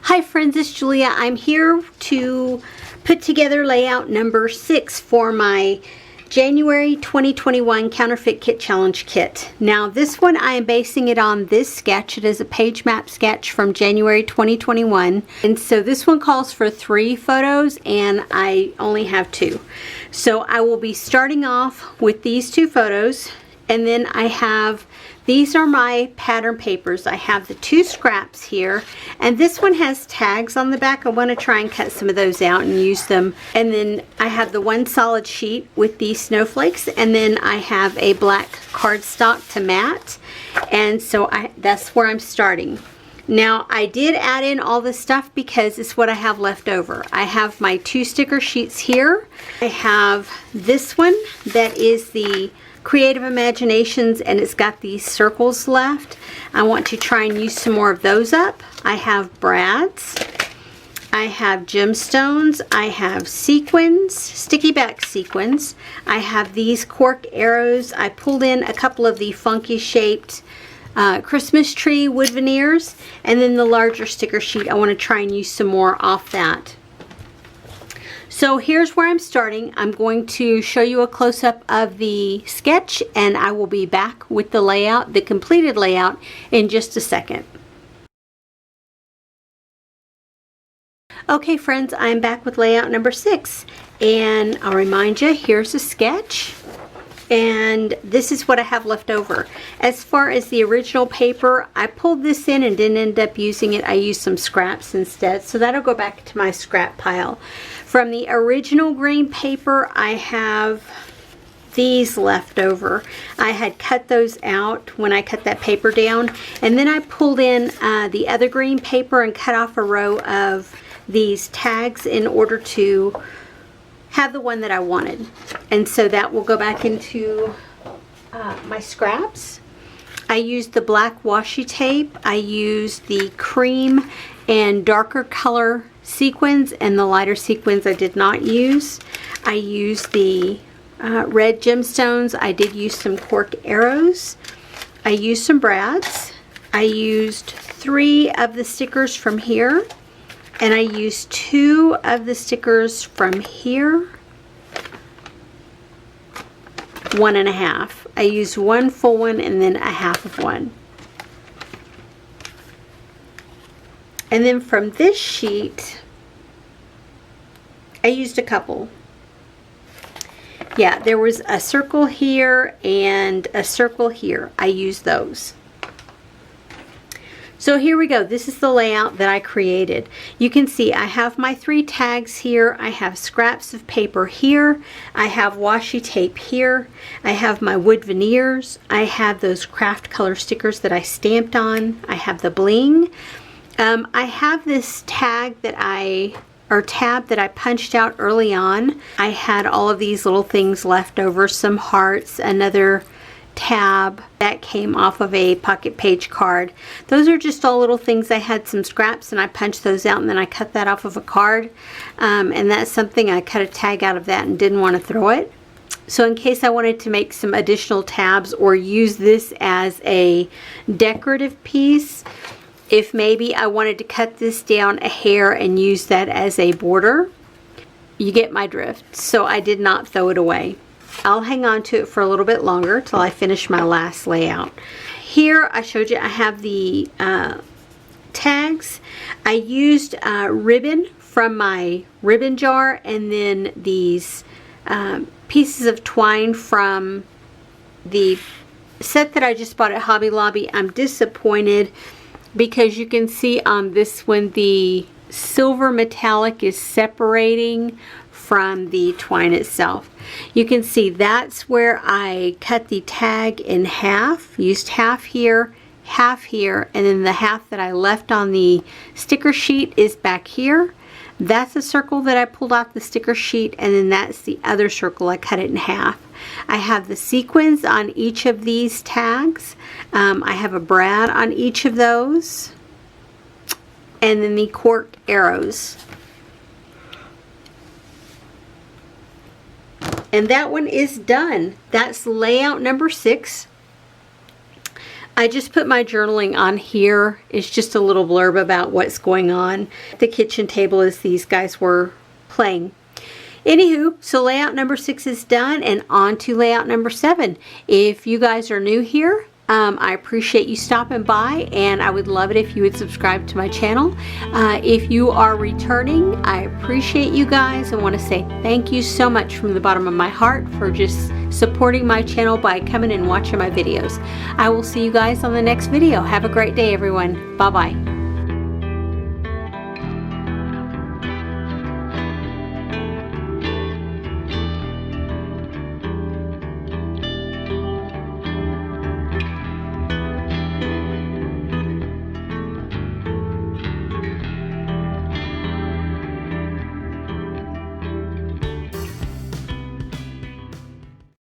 Hi friends, it's Julia. I'm here to put together layout number 6 for my January 2021 Counterfeit Kit Challenge kit. Now this one I am basing it on this sketch. It is a page map sketch from January 2021. And so this one calls for 3 photos and I only have 2. So I will be starting off with these 2 photos, and then I have, these are my pattern papers. I have the 2 scraps here, and this one has tags on the back. I want to try and cut some of those out and use them. And then I have the 1 solid sheet with these snowflakes, and then I have a black cardstock to mat. And so that's where I'm starting. Now I did add in all this stuff because it's what I have left over. I have my 2 sticker sheets here. I have this one that is the Creative Imaginations, and it's got these circles left. I want to try and use some more of those up. I have brads, I have gemstones, I have sequins, sticky back sequins, I have these cork arrows. I pulled in a couple of the funky shaped Christmas tree wood veneers, and then the larger sticker sheet. I want to try and use some more off that. So here's where I'm starting. I'm going to show you a close-up of the sketch, and I will be back with the layout, the completed layout, in just a second. Okay friends, I'm back with layout number 6, and I'll remind you, here's a sketch, and this is what I have left over. As far as the original paper, I pulled this in and didn't end up using it. I used some scraps instead, so that'll go back to my scrap pile. From the original green paper, I have these left over. I had cut those out when I cut that paper down, and then I pulled in the other green paper and cut off a row of these tags in order to have the one that I wanted. And so that will go back into my scraps. I used the black washi tape. I used the cream and darker color sequins, and the lighter sequins I did not use. I used the red gemstones. I did use some cork arrows. I used some brads. I used 3 of the stickers from here, and I used 2 of the stickers from here. 1 1/2. I used 1 full one and then a half of one. And then from this sheet, I used a couple. Yeah, there was a circle here and a circle here. I used those. So here we go. This is the layout that I created. You can see I have my 3 tags here. I have scraps of paper here. I have washi tape here. I have my wood veneers. I have those craft color stickers that I stamped on. I have the bling. I have this tag that tab that I punched out early on. I had all of these little things left over, some hearts, another tab that came off of a pocket page card. Those are just all little things. I had some scraps and I punched those out, and then I cut that off of a card, and that's something I cut a tag out of that and didn't want to throw it. So in case I wanted to make some additional tabs or use this as a decorative piece, if maybe I wanted to cut this down a hair and use that as a border, you get my drift. So I did not throw it away. I'll hang on to it for a little bit longer till I finish my last layout. Here I showed you I have the tags. I used ribbon from my ribbon jar, and then these pieces of twine from the set that I just bought at Hobby Lobby. I'm disappointed because you can see on this one the silver metallic is separating from the twine itself. You can see that's where I cut the tag in half, used half here, and then the half that I left on the sticker sheet is back here. That's a circle that I pulled off the sticker sheet, and then that's the other circle. I cut it in half. I have the sequins on each of these tags. I have a brad on each of those, and then the cork arrows. And that one is done. That's layout number 6. I just put my journaling on here. It's just a little blurb about what's going on at the kitchen table as these guys were playing. Anywho, so layout number 6 is done, and on to layout number 7. If you guys are new here, I appreciate you stopping by, and I would love it if you would subscribe to my channel. If you are returning, I appreciate you guys and want to say thank you so much from the bottom of my heart for just supporting my channel by coming and watching my videos. I will see you guys on the next video. Have a great day, everyone. Bye-bye.